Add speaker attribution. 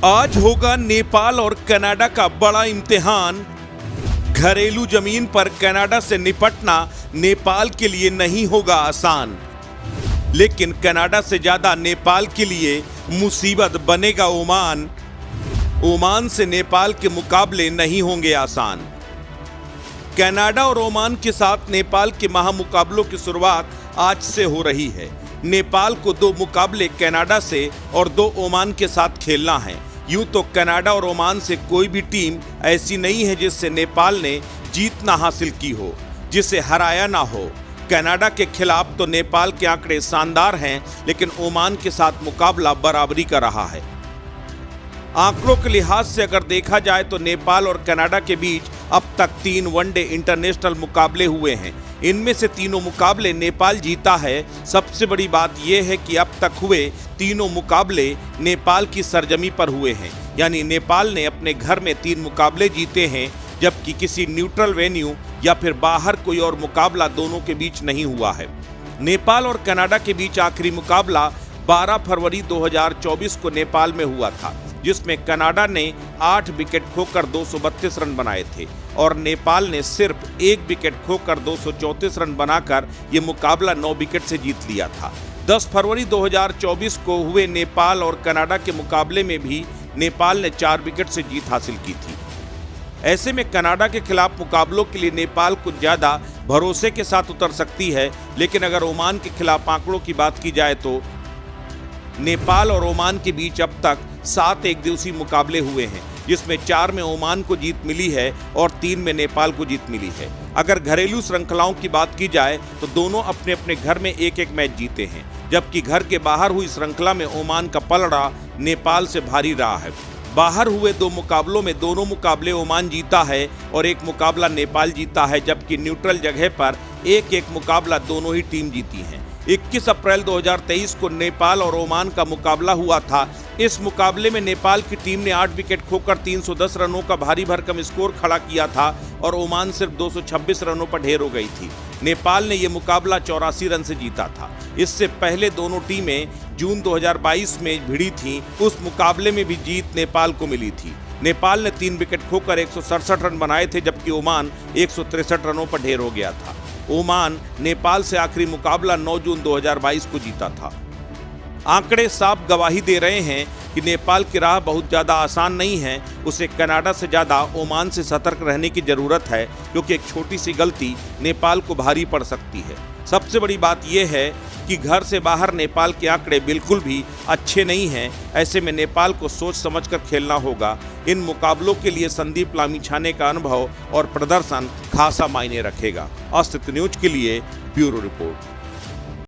Speaker 1: आज होगा नेपाल और कनाडा का बड़ा इम्तिहान। घरेलू जमीन पर कनाडा से निपटना नेपाल के लिए नहीं होगा आसान, लेकिन कनाडा से ज्यादा नेपाल के लिए मुसीबत बनेगा ओमान। ओमान से नेपाल के मुकाबले नहीं होंगे आसान। कनाडा और ओमान के साथ नेपाल के महामुकाबलों की शुरुआत आज से हो रही है। नेपाल को 2 मुकाबले कनाडा से और 2 ओमान के साथ खेलना है। यूं तो कनाडा और ओमान से कोई भी टीम ऐसी नहीं है जिससे नेपाल ने जीत ना हासिल की हो, जिसे हराया ना हो। कनाडा के खिलाफ तो नेपाल के आंकड़े शानदार हैं, लेकिन ओमान के साथ मुकाबला बराबरी का रहा है। आंकड़ों के लिहाज से अगर देखा जाए तो नेपाल और कनाडा के बीच अब तक 3 वनडे इंटरनेशनल मुकाबले हुए हैं। इनमें से तीनों मुकाबले नेपाल जीता है। सबसे बड़ी बात यह है कि अब तक हुए तीनों मुकाबले नेपाल की सरजमी पर हुए हैं, यानी नेपाल ने अपने घर में 3 मुकाबले जीते हैं, जबकि किसी न्यूट्रल वेन्यू या फिर बाहर कोई और मुकाबला दोनों के बीच नहीं हुआ है। नेपाल और कनाडा के बीच आखिरी मुकाबला 12 फरवरी 2024 को नेपाल में हुआ था, जिसमें कनाडा ने 8 विकेट खोकर 232 रन बनाए थे और नेपाल ने सिर्फ 1 विकेट खोकर 234 रन बनाकर ये मुकाबला 9 विकेट से जीत लिया था। 10 फरवरी 2024 को हुए नेपाल और कनाडा के मुकाबले में भी नेपाल ने 4 विकेट से जीत हासिल की थी। ऐसे में कनाडा के खिलाफ मुकाबलों के लिए नेपाल कुछ ज़्यादा भरोसे के साथ उतर सकती है, लेकिन अगर ओमान के खिलाफ आंकड़ों की बात की जाए तो नेपाल और ओमान के बीच अब तक 7 एकदिवसीय मुकाबले हुए हैं, जिसमें 4 में ओमान को जीत मिली है और 3 में नेपाल को जीत मिली है। अगर घरेलू श्रृंखलाओं की बात की जाए तो दोनों अपने अपने घर में 1-1 मैच जीते हैं, जबकि घर के बाहर हुई श्रृंखला में ओमान का पलड़ा नेपाल से भारी रहा है। बाहर हुए 2 मुकाबलों में दोनों मुकाबले ओमान जीता है और 1 मुकाबला नेपाल जीता है, जबकि न्यूट्रल जगह पर 1-1 मुकाबला दोनों ही टीम जीती हैं। 21 अप्रैल 2023 को नेपाल और ओमान का मुकाबला हुआ था। इस मुकाबले में नेपाल की टीम ने 8 विकेट खोकर 310 रनों का भारी भरकम स्कोर खड़ा किया था और ओमान सिर्फ 226 रनों पर ढेर हो गई थी। नेपाल ने यह मुकाबला 84 रन से जीता था। इससे पहले दोनों टीमें जून 2022 में भिड़ी थीं। उस मुकाबले में भी जीत नेपाल को मिली थी। नेपाल ने 3 विकेट खोकर 167 रन बनाए थे, जबकि ओमान 163 रनों पर ढेर हो गया था। ओमान नेपाल से आखिरी मुकाबला 9 जून 2022 को जीता था। आंकड़े साफ गवाही दे रहे हैं कि नेपाल की राह बहुत ज़्यादा आसान नहीं है। उसे कनाडा से ज़्यादा ओमान से सतर्क रहने की ज़रूरत है, क्योंकि एक छोटी सी गलती नेपाल को भारी पड़ सकती है। सबसे बड़ी बात यह है कि घर से बाहर नेपाल के आंकड़े बिल्कुल भी अच्छे नहीं हैं। ऐसे में नेपाल को सोच समझकर खेलना होगा। इन मुकाबलों के लिए संदीप लामिछाने का अनुभव और प्रदर्शन खासा मायने रखेगा। अस्तित्व न्यूज के लिए ब्यूरो रिपोर्ट।